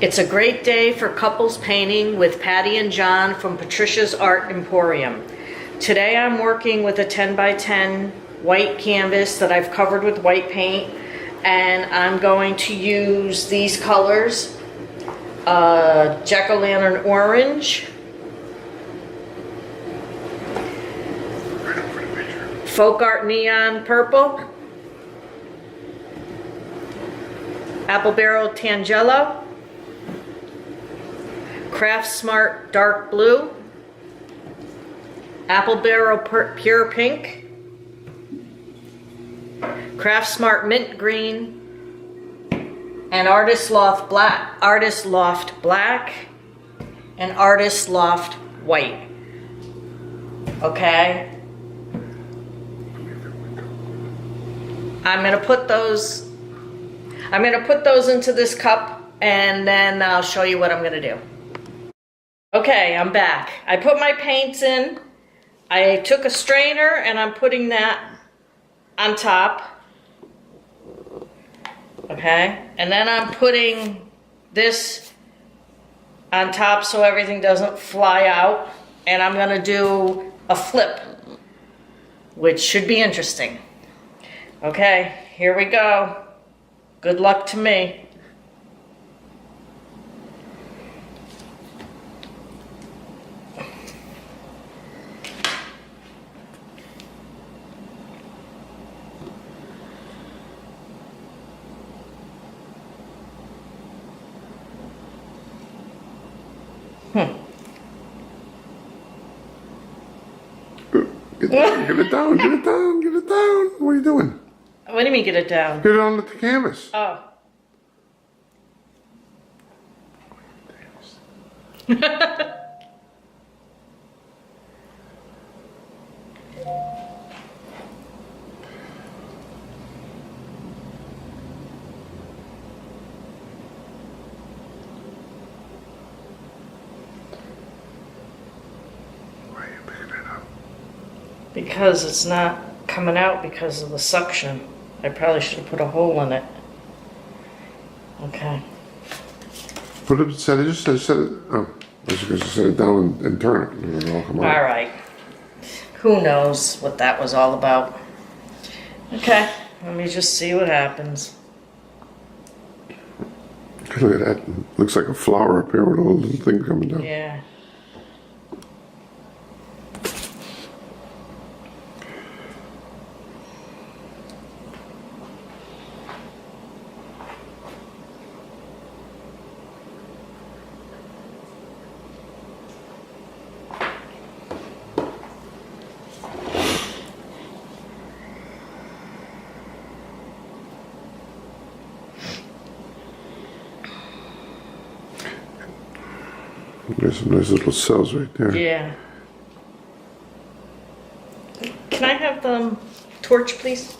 It's a great day for couples painting with Patty and John from Patricia's Art Emporium. Today I'm working with a 10 by 10 white canvas that I've covered with white paint, and I'm going to use these colors, Jack-o'-lantern orange, folk art neon purple, apple barrel tangelo, craft smart dark blue, apple barrel pure pink, craft smart mint green, and artist loft black, and artist loft white. Okay, I'm gonna put those into this cup, and then I'll show you what I'm gonna do. Okay, I'm back. I put my paints in. I took a strainer and I'm putting that on top. Okay, and then I'm putting this on top so everything doesn't fly out. And I'm gonna do a flip, which should be interesting. Okay, here we go. Good luck to me. Get it down, get it down, get it down. What are you doing? What do you mean get it down? Get it on the canvas. Oh. Because it's not coming out because of the suction. I probably should have put a hole in it. Okay. Put it, set it, just set it, oh, I was going to set it down and turn it, and it'll all come out. All right. Who knows what that was all about. Okay, let me just see what happens. Look at that, looks like a flower up here with a little thing coming down. Yeah. There's some nice little cells right there. Yeah. Can I have the torch, please?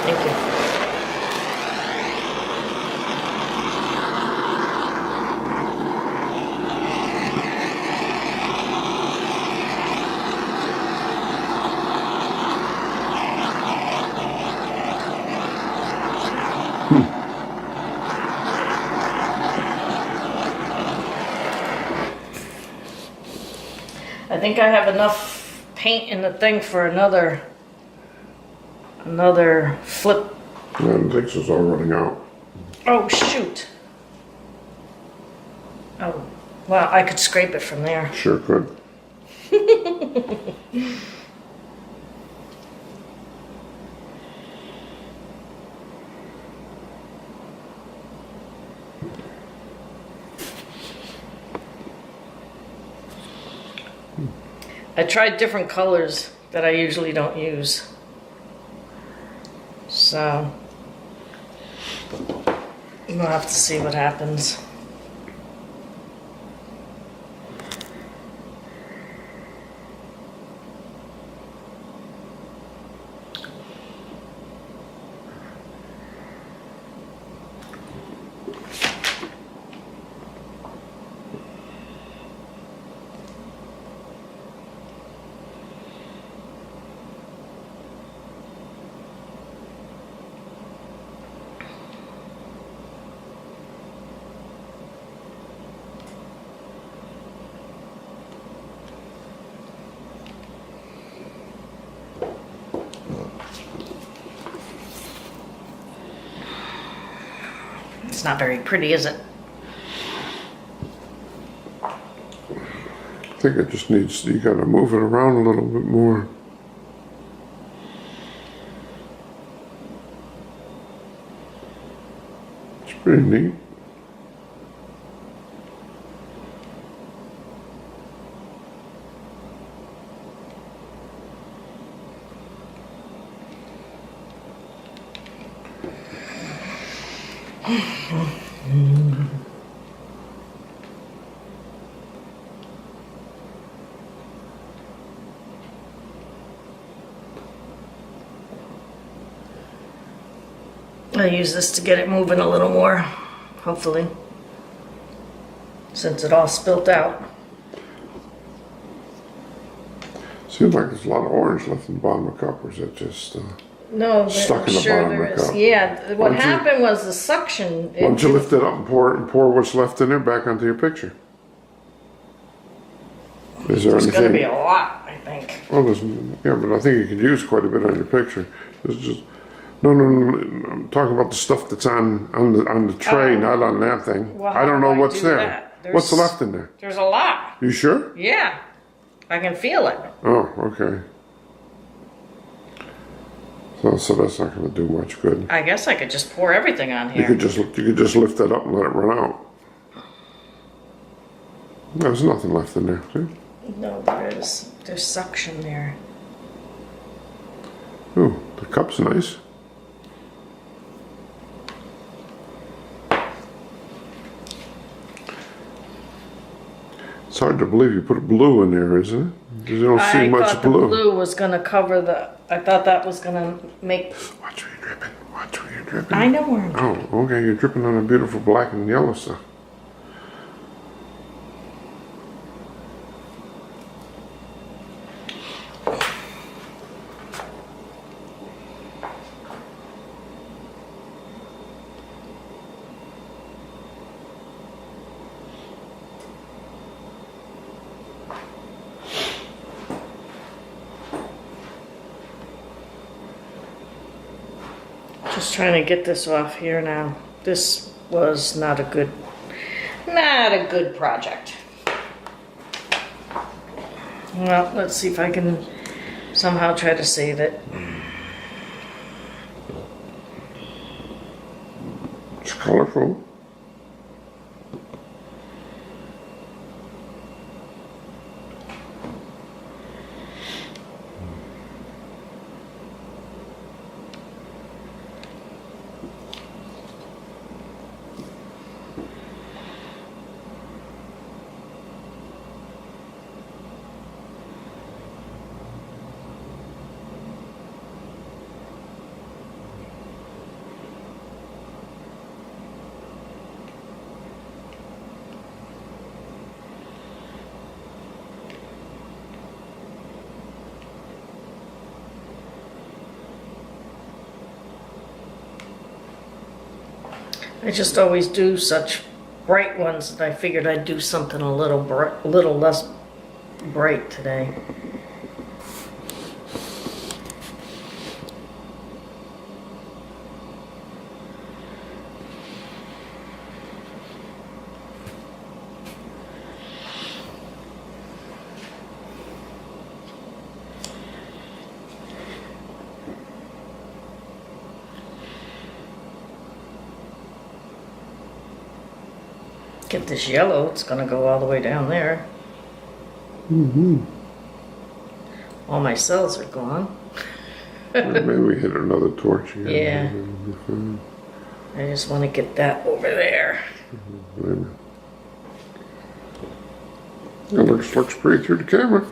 Thank you. I think I have enough paint in the thing for another flip. I don't think so, it's all running out. Oh, shoot. Oh, well, I could scrape it from there. Sure could. I tried different colors that I usually don't use. So, we'll have to see what happens. It's not very pretty, is it? I think it just needs, you gotta move it around a little bit more. It's pretty neat. I'll use this to get it moving a little more, hopefully, since it all spilt out. Seems like there's a lot of orange left in the bottom of the cup, or is it just No, stuck I'm in the sure bottom there of the is. cup? Yeah, what don't you- happened was the suction. Why don't you lift it up and pour what's left in there back onto your picture? Is there It's anything? gonna be a lot, I think. Well, yeah, but I think you could use quite a bit on your picture. It's just, no, I'm talking about the stuff that's on the tray, not on that thing. Well, I don't how know do I what's do there. that? What's There's- left in there? There's a lot. You sure? Yeah, I can feel it. Oh, okay. So that's not going to do much good. I guess I could just pour everything on You here. could just lift that up and let it run out. There's nothing left in there. See? No, there is. There's suction there. Oh, the cup's nice. It's hard to believe you put blue in there, isn't it? Because you don't see I much thought the blue. blue was gonna cover the. I thought that was gonna make. Watch where you're dripping. Watch where you're dripping. I know where I'm. Oh, okay. You're dripping on a beautiful black and yellow stuff. Just trying to get this off here now. This was not a good project. Well, let's see if I can somehow try to save it. It's colorful. I just always do such bright ones that I figured I'd do something a little less bright today. Get this yellow, it's gonna go all the way down there. All my cells are gone. Maybe we hit another torch again. Yeah. I just want to get that over there. Maybe. It looks pretty through the camera.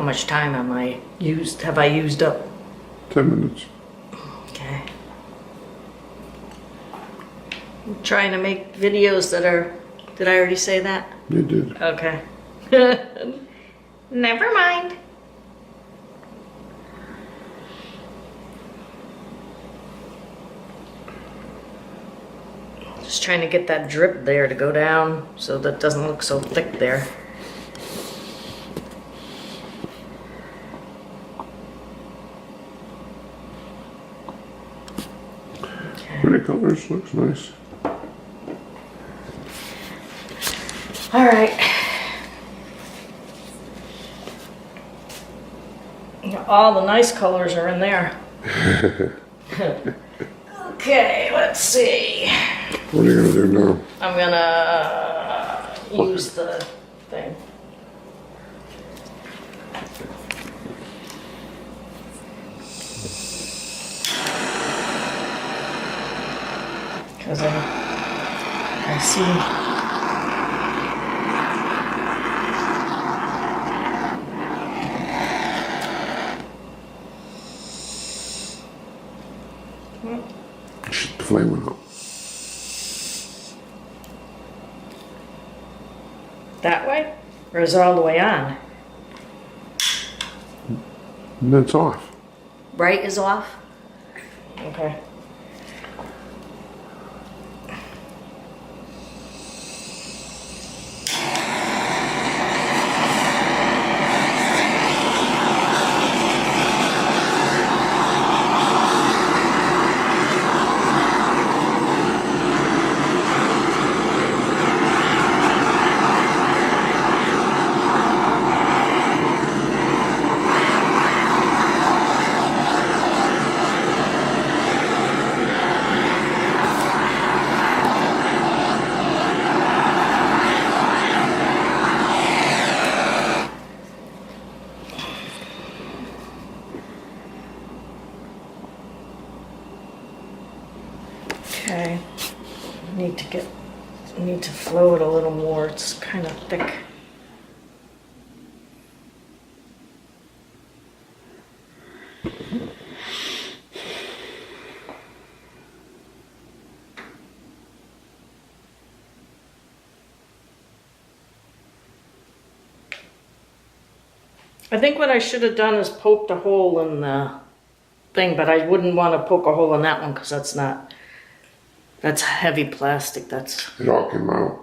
How much time have I used up? 10 minutes. Okay. I'm trying to make videos that are, did I already say that? You did. Okay. Never mind. Just trying to get that drip there to go down so that doesn't look so thick there. Pretty colors, looks nice. All right. All the nice colors are in there. Okay, let's see. What are you gonna do now? I'm gonna use the thing. Because I see. Shut the flame out. That way? Or is it all the way on? And that's off. Right is off? Okay. Okay, need to flow it a little more. It's kind of thick. I think what I should have done is poked a hole in the thing, but I wouldn't want to poke a hole in that one because that's heavy plastic. It all came out.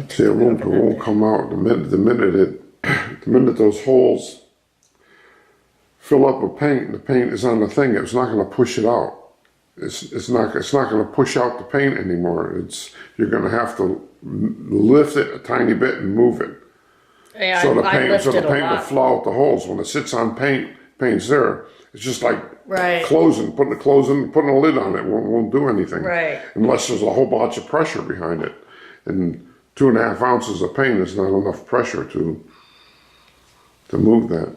See, it won't come out the minute those holes fill up with paint. The paint is on the thing. It's not going to push it out. It's not going to push out the paint anymore. You're going to have to lift it a tiny bit and move it. Yeah, so the I paint lifted will flow out the holes. When it sits on paint's there. It's just like closing, putting a lid on it won't do anything. Right. Unless there's a whole bunch of pressure behind it. And 2.5 ounces of paint is not enough pressure to move that.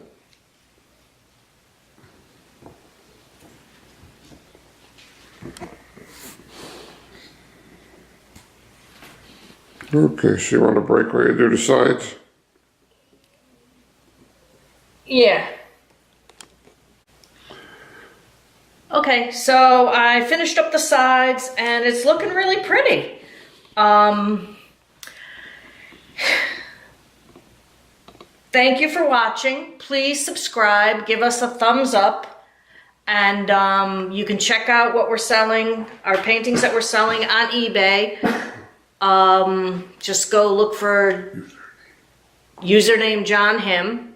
Okay, so you want to break where you do the sides? Yeah. Okay, so I finished up the sides and it's looking really pretty. Thank you for watching. Please subscribe, give us a thumbs up, and you can check out what we're selling, our paintings that we're selling on eBay. Just go look for username johnhimm,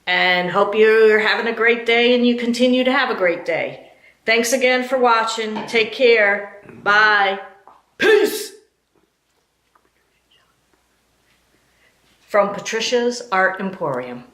and hope you're having a great day and you continue to have a great day. Thanks again for watching. Take care. Bye. Peace. From Patricia's Art Emporium.